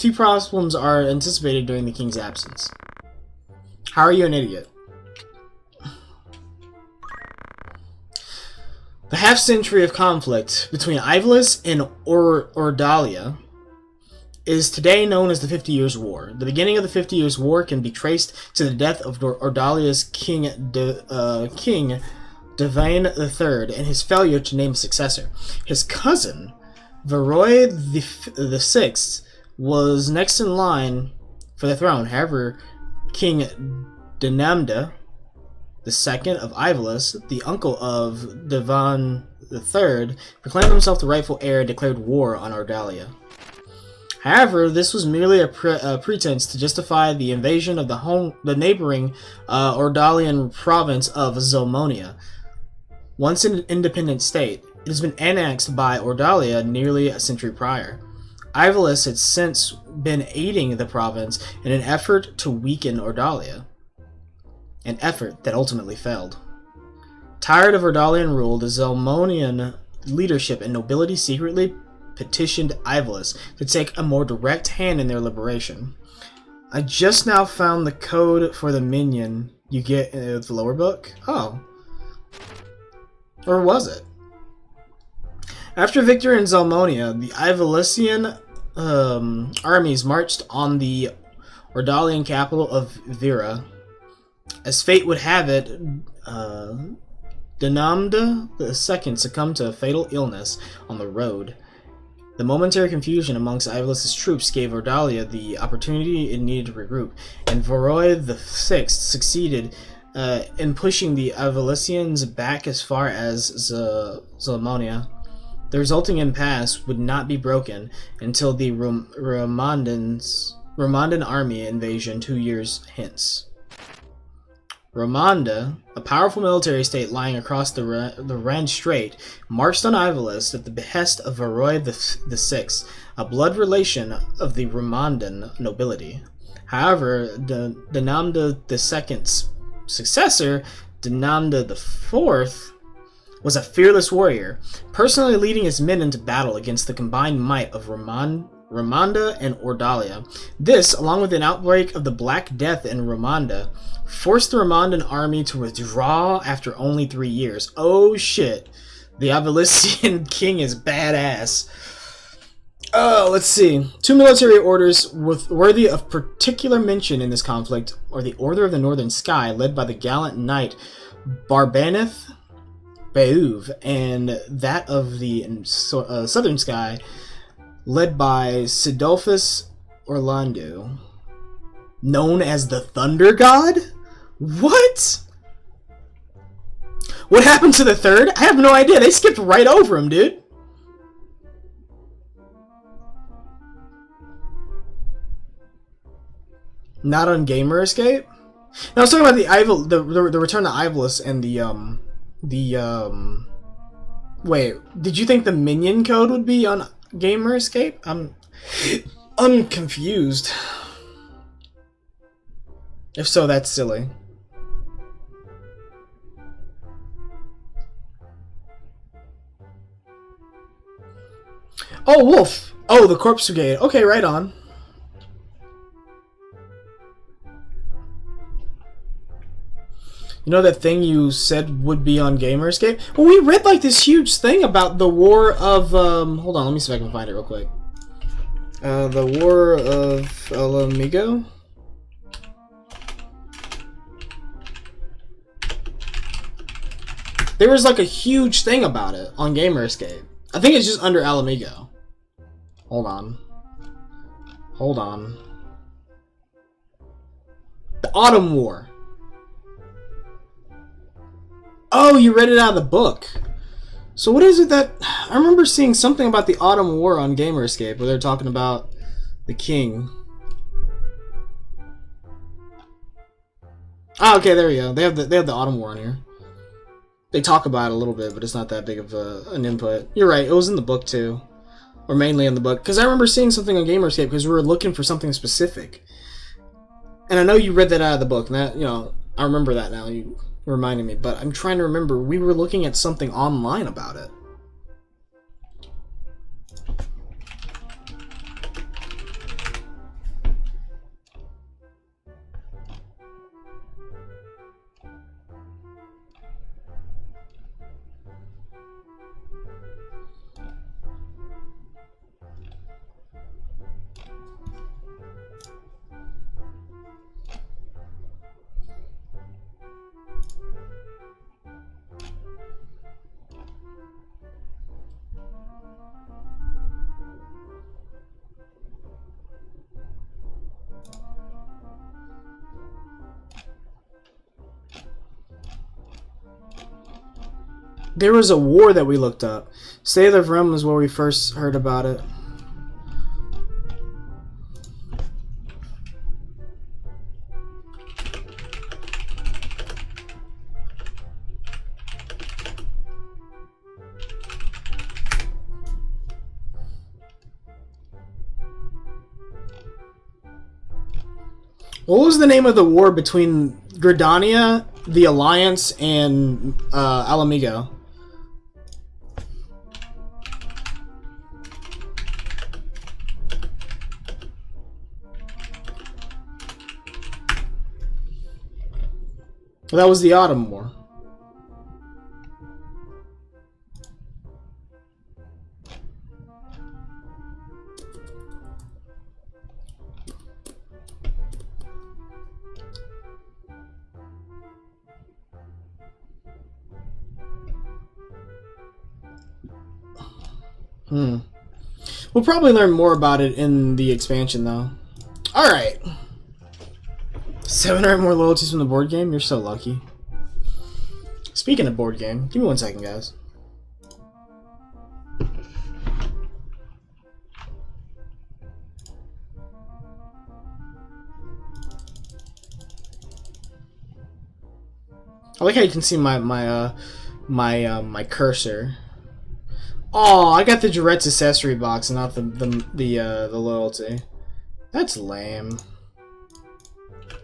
Two problems are anticipated during the king's absence. How are you an idiot? The half-century of conflict between Ivalice and Ordalia is today known as the 50 Years' War. The beginning of the 50 Years' War can be traced to the death of Ordalia's king Devane III and his failure to name a successor. His cousin, Varroy the Sixth, was next in line for the throne. However, King Denamda II of Ivalice, the uncle of Devane III, proclaimed himself the rightful heir and declared war on Ordalia. However, this was merely a pretense to justify the invasion of the neighboring Ordalian province of Zelmonia. Once an independent state, it has been annexed by Ordalia nearly a century prior. Ivalice had since been aiding the province in an effort to weaken Ordalia, an effort that ultimately failed. Tired of Ordalian rule, the Zelmonian leadership and nobility secretly petitioned Ivalice to take a more direct hand in their liberation. I just now found the code for the minion you get in the lower book. Oh. Or was it? After victory in Zelmonia, the Ivalician armies marched on the Ordalian capital of Vera. As fate would have it, Denamda II succumbed to a fatal illness on the road. The momentary confusion amongst Ivalice's troops gave Ordalia the opportunity it needed to regroup, and Varroy VI succeeded in pushing the Ivalicians back as far as Zelmonia. The resulting impasse would not be broken until the Romandan army invasion 2 years hence. Romanda, a powerful military state lying across the Rand Strait, marched on Ivalice at the behest of Varroy VI, a blood relation of the Romandan nobility. However, Denamda II's successor, Denamda IV, was a fearless warrior, personally leading his men into battle against the combined might of Romanda and Ordalia. This, along with an outbreak of the Black Death in Romanda, forced the Romandan army to withdraw after only 3 years. Oh shit. The Ivalician king is badass. Let's see. 2 military orders worthy of particular mention in this conflict are the Order of the Northern Sky, led by the gallant knight Barbaneth Beuve, and that of the Southern Sky, led by Sidolphus Orlando, known as the Thunder God? What? What happened to the third? I have no idea. They skipped right over him, dude. Not on Gamer Escape? No, I was talking about the Return to Ivalice and wait, did you think the minion code would be on Gamer Escape? I'm confused. If so, that's silly. Oh, Wolf! Oh, the Corpse Brigade. Okay, right on. You know that thing you said would be on Gamer Escape? Well, we read like this huge thing about the War of, hold on, let me see if I can find it real quick. The War of Alamigo? There was like a huge thing about it on Gamer Escape. I think it's just under Alamigo. Hold on. Hold on. The Autumn War. Oh, you read it out of the book. So what is it that... I remember seeing something about the Autumn War on Gamer Escape where they're talking about the king. Ah, okay, there we go. They have the Autumn War on here. They talk about it a little bit, but it's not that big of an input. You're right, it was in the book too. Or mainly in the book. Because I remember seeing something on Gamer Escape because we were looking for something specific. And I know you read that out of the book, and that, you know, I remember that now. You reminded me, but I'm trying to remember. We were looking at something online about it. There was a war that we looked up. State of Rome was where we first heard about it. What was the name of the war between Gridania, the Alliance, and Alamigo? Well, that was the Autumn War. We'll probably learn more about it in the expansion, though. Alright. 700 more loyalties from the board game? You're so lucky. Speaking of board game, give me 1 second, guys. I like how you can see my cursor. Oh, I got the Jaret's accessory box and not the loyalty. That's lame.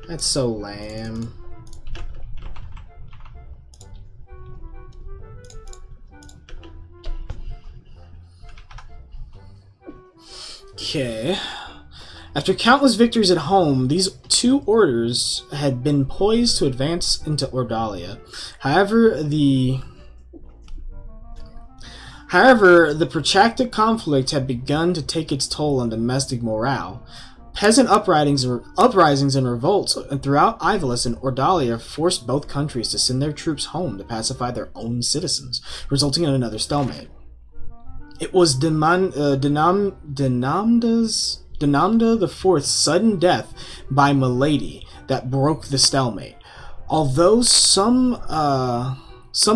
That's so lame. Okay. After countless victories at home, these two orders had been poised to advance into Ordalia. However, the protracted conflict had begun to take its toll on domestic morale. Peasant uprisings and revolts throughout Ivalice and Ordalia forced both countries to send their troops home to pacify their own citizens, resulting in another stalemate. It was Denamda IV's sudden death by Milady that broke the stalemate, although some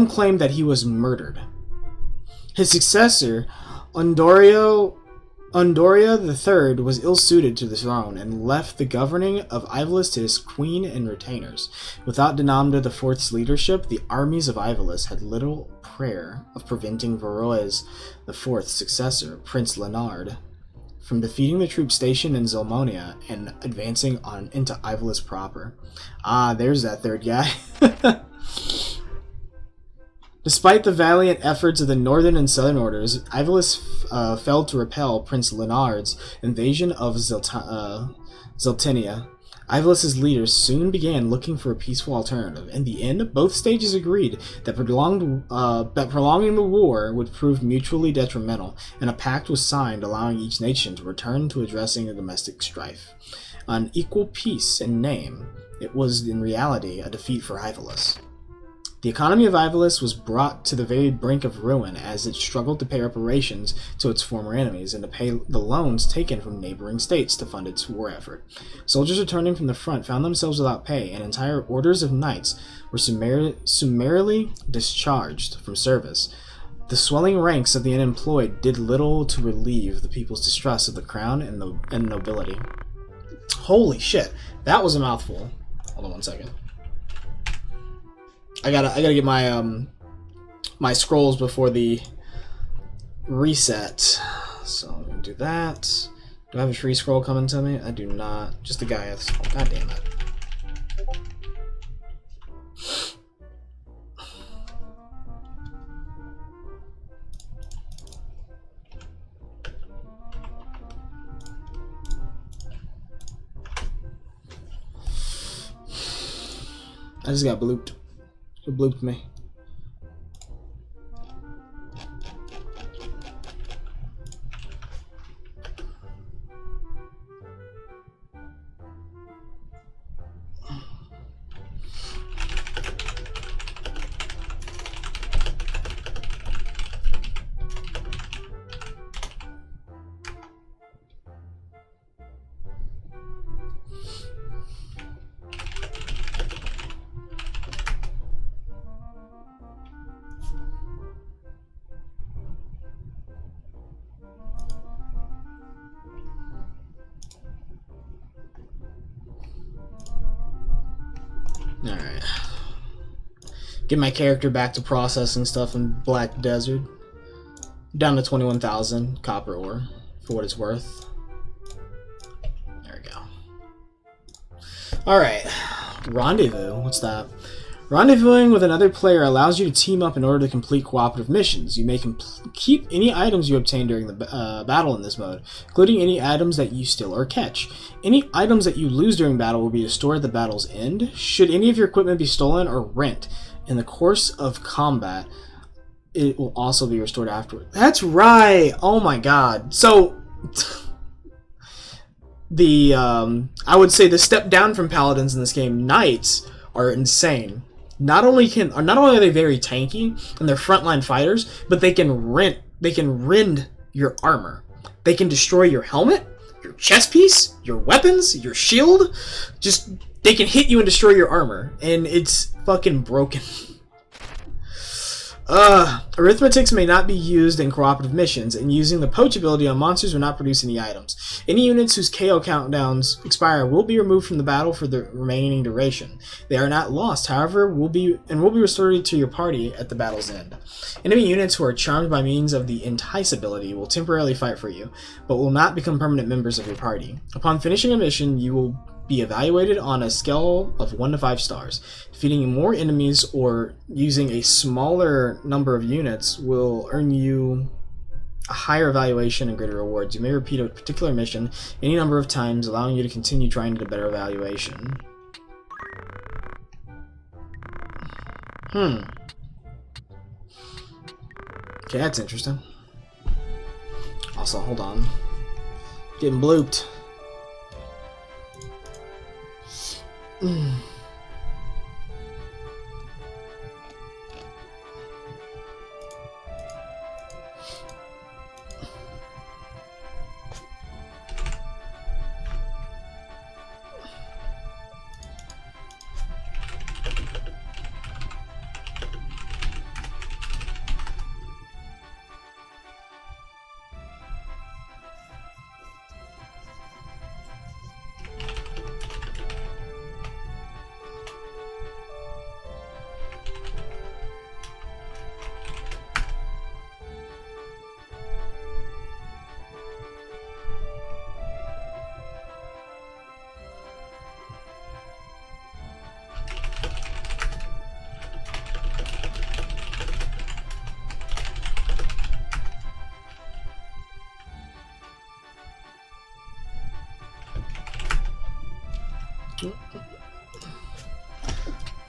claim that he was murdered. His successor, Undoria III, was ill-suited to the throne and left the governing of Ivalice to his queen and retainers. Without Denamda IV's leadership, the armies of Ivalice had little prayer of preventing Vorois IV's successor, Prince Leonard, from defeating the troops stationed in Zelmonia and advancing on into Ivalice proper. Ah, there's that third guy. Despite the valiant efforts of the Northern and Southern Orders, Ivalice failed to repel Prince Leonard's invasion of Zeltenia. Ivalice's leaders soon began looking for a peaceful alternative. In the end, both stages agreed that prolonging the war would prove mutually detrimental, and a pact was signed allowing each nation to return to addressing the domestic strife. An equal peace in name, it was in reality a defeat for Ivalice. The economy of Ivalice was brought to the very brink of ruin as it struggled to pay reparations to its former enemies and to pay the loans taken from neighboring states to fund its war effort. Soldiers returning from the front found themselves without pay, and entire orders of knights were summarily discharged from service. The swelling ranks of the unemployed did little to relieve the people's distrust of the crown and nobility. Holy shit, that was a mouthful. Hold on 1 second. I gotta get my my scrolls before the reset. So I'm gonna do that. Do I have a free scroll coming to me? I do not. Just the Gaia's. God damn it. I just got blooped. It blooped me. Get my character back to processing stuff in Black Desert. Down to 21,000 copper ore, for what it's worth. There we go. Alright. Rendezvous. What's that? Rendezvousing with another player allows you to team up in order to complete cooperative missions. You may keep any items you obtain during the battle in this mode, including any items that you steal or catch. Any items that you lose during battle will be restored at the battle's end. Should any of your equipment be stolen or rent in the course of combat, it will also be restored afterward. That's right! Oh my god. So... I would say the step down from paladins in this game, knights, are insane. Not only are they very tanky and they're frontline fighters, but they can rend your armor. They can destroy your helmet, your chest piece, your weapons, your shield. They can hit you and destroy your armor, and it's fucking broken. Arithmetics may not be used in cooperative missions, and using the poach ability on monsters will not produce any items. Any units whose KO countdowns expire will be removed from the battle for the remaining duration. They are not lost, however, will be restored to your party at the battle's end. Enemy units who are charmed by means of the Entice ability will temporarily fight for you, but will not become permanent members of your party. Upon finishing a mission, you will be evaluated on a scale of 1 to 5 stars. Defeating more enemies or using a smaller number of units will earn you a higher evaluation and greater rewards. You may repeat a particular mission any number of times, allowing you to continue trying to get a better evaluation. Okay, that's interesting. Also, hold on. Getting blooped.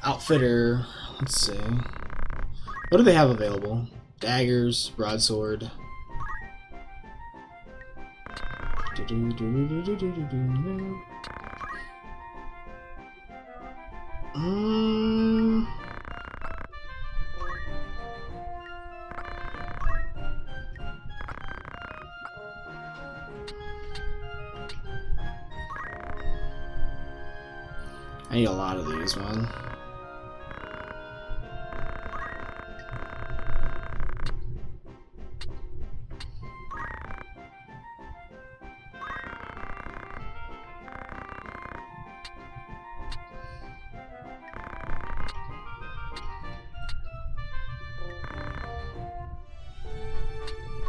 Outfitter, let's see. What do they have available? Daggers, broadsword. I need a lot of these, man.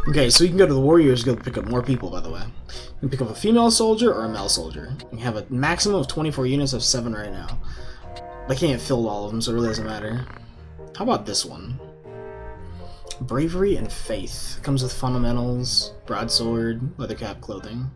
Okay, so you can go to the warriors, go pick up more people, by the way. You can pick up a female soldier or a male soldier. You have a maximum of 24 units of 7 right now. I can't fill all of them, so it really doesn't matter. How about this one? Bravery and Faith. Comes with fundamentals, broadsword, leather cap clothing.